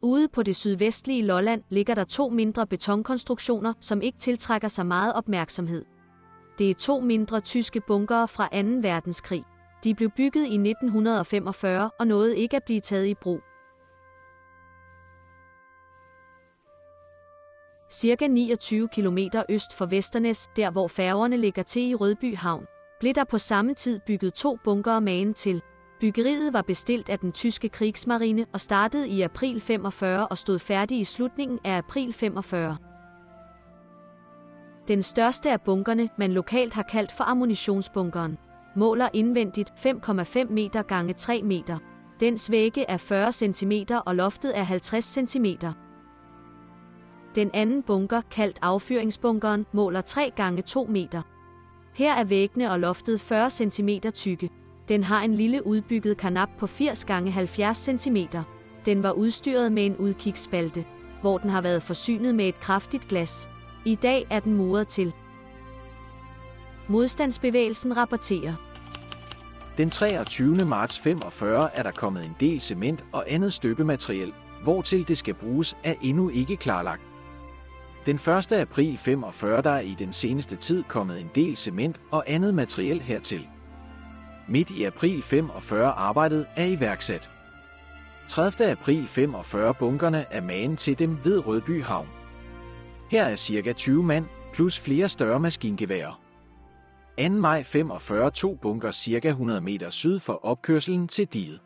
Ude på det sydvestlige Lolland ligger der 2 mindre betonkonstruktioner, som ikke tiltrækker sig meget opmærksomhed. Det er 2 mindre tyske bunkere fra 2. verdenskrig. De blev bygget i 1945 og nåede ikke at blive taget i brug. Cirka 29 km øst for Vesternæs, der hvor færgerne ligger til i Rødby Havn, blev der på samme tid bygget 2 bunkere magen til. Byggeriet var bestilt af den tyske krigsmarine og startede i april 45 og stod færdig i slutningen af april 45. Den største af bunkerne, man lokalt har kaldt for ammunitionsbunkeren, måler indvendigt 5,5 meter gange 3 meter. Dens vægge er 40 cm og loftet er 50 cm. Den anden bunker, kaldt affyringsbunkeren, måler 3 gange 2 meter. Her er væggene og loftet 40 cm tykke. Den har en lille udbygget karnap på 80 gange 70 cm. Den var udstyret med en udkigsspalte, hvor den har været forsynet med et kraftigt glas. I dag er den muret til. Modstandsbevægelsen rapporterer. Den 23. marts 45 er der kommet en del cement og andet støbemateriel, hvortil det skal bruges, er endnu ikke klarlagt. Den 1. april 45 der er i den seneste tid kommet en del cement og andet materiel hertil. Midt i april 45 arbejdet er iværksat. 30. april 45 bunkerne er magen til dem ved Rødby Havn. Her er ca. 20 mand plus flere større maskingeværer. 2. maj 45 2 bunker ca. 100 meter syd for opkørselen til diget.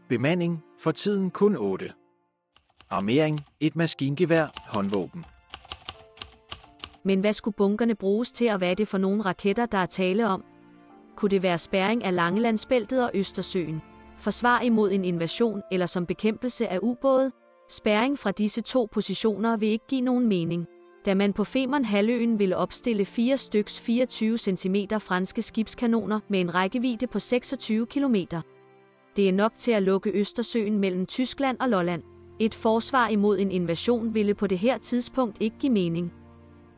Bemanding for tiden kun 8. Armering, et maskingevær, håndvåben. Men hvad skulle bunkerne bruges til, og hvad er det for nogle raketter, der er tale om? Kunne det være spærring af Langelandsbæltet og Østersøen, forsvar imod en invasion eller som bekæmpelse af ubåde? Spærring fra disse 2 positioner vil ikke give nogen mening, da man på Femern-halvøen ville opstille 4 styks 24 cm franske skibskanoner med en rækkevidde på 26 km. Det er nok til at lukke Østersøen mellem Tyskland og Lolland. Et forsvar imod en invasion ville på det her tidspunkt ikke give mening,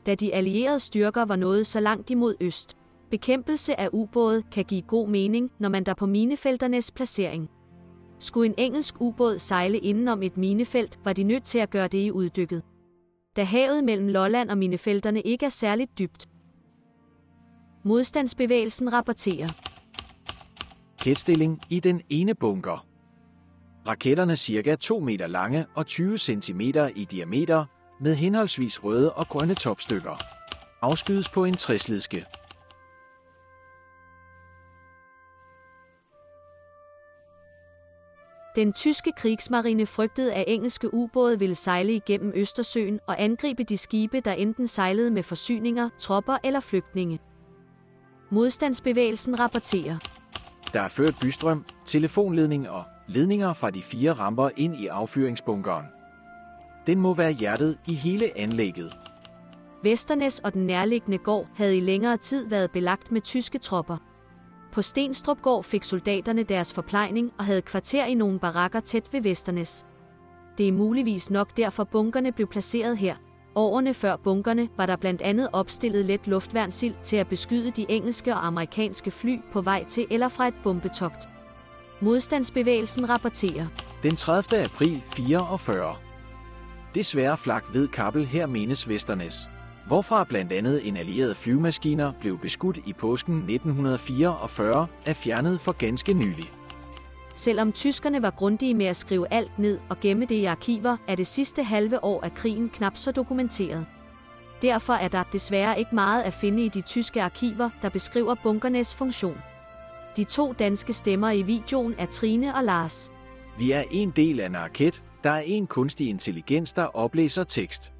da de allierede styrker var nået så langt imod øst. Bekæmpelse af ubåde kan give god mening, når man der på minefelternes placering. Skulle en engelsk ubåd sejle indenom et minefelt, var de nødt til at gøre det i uddykket, da havet mellem Lolland og minefelterne ikke er særligt dybt. Modstandsbevægelsen rapporterer. Kætstilling i den ene bunker. Raketterne cirka 2 meter lange og 20 cm i diameter med henholdsvis røde og grønne topstykker. Afskydes på en træslidske. Den tyske krigsmarine frygtede, at engelske ubåde ville sejle igennem Østersøen og angribe de skibe, der enten sejlede med forsyninger, tropper eller flygtninge. Modstandsbevægelsen rapporterer. Der er ført bystrøm, telefonledning og ledninger fra de 4 ramper ind i affyringsbunkeren. Den må være hjertet i hele anlægget. Vesternæs og den nærliggende gård havde i længere tid været belagt med tyske tropper. På Stenstrup gård fik soldaterne deres forplejning og havde kvarter i nogle barakker tæt ved Vesternæs. Det er muligvis nok derfor bunkerne blev placeret her. Årene før bunkerne var der blandt andet opstillet let luftværnsild til at beskyde de engelske og amerikanske fly på vej til eller fra et bombetogt. Modstandsbevægelsen rapporterer. Den 30. april 44. Det svære flak ved Kappel her menes Vesternæs, hvorfra blandt andet en allieret flyvemaskiner blev beskudt i påsken 1944 er fjernet for ganske nylig. Selvom tyskerne var grundige med at skrive alt ned og gemme det i arkiver, er det sidste halve år af krigen knap så dokumenteret. Derfor er der desværre ikke meget at finde i de tyske arkiver, der beskriver bunkernes funktion. De 2 danske stemmer i videoen er Trine og Lars. Vi er en del af en raket, der er en kunstig intelligens, der oplæser tekst.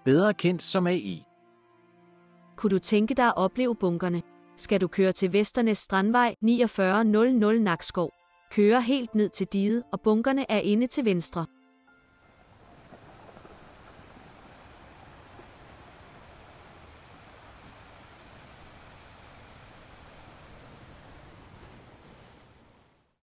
Bedre kendt som AI. Kunne du tænke dig at opleve bunkerne? Skal du køre til Vesternæs Strandvej 4900 Nakskov. Køre helt ned til diget, og bunkerne er inde til venstre.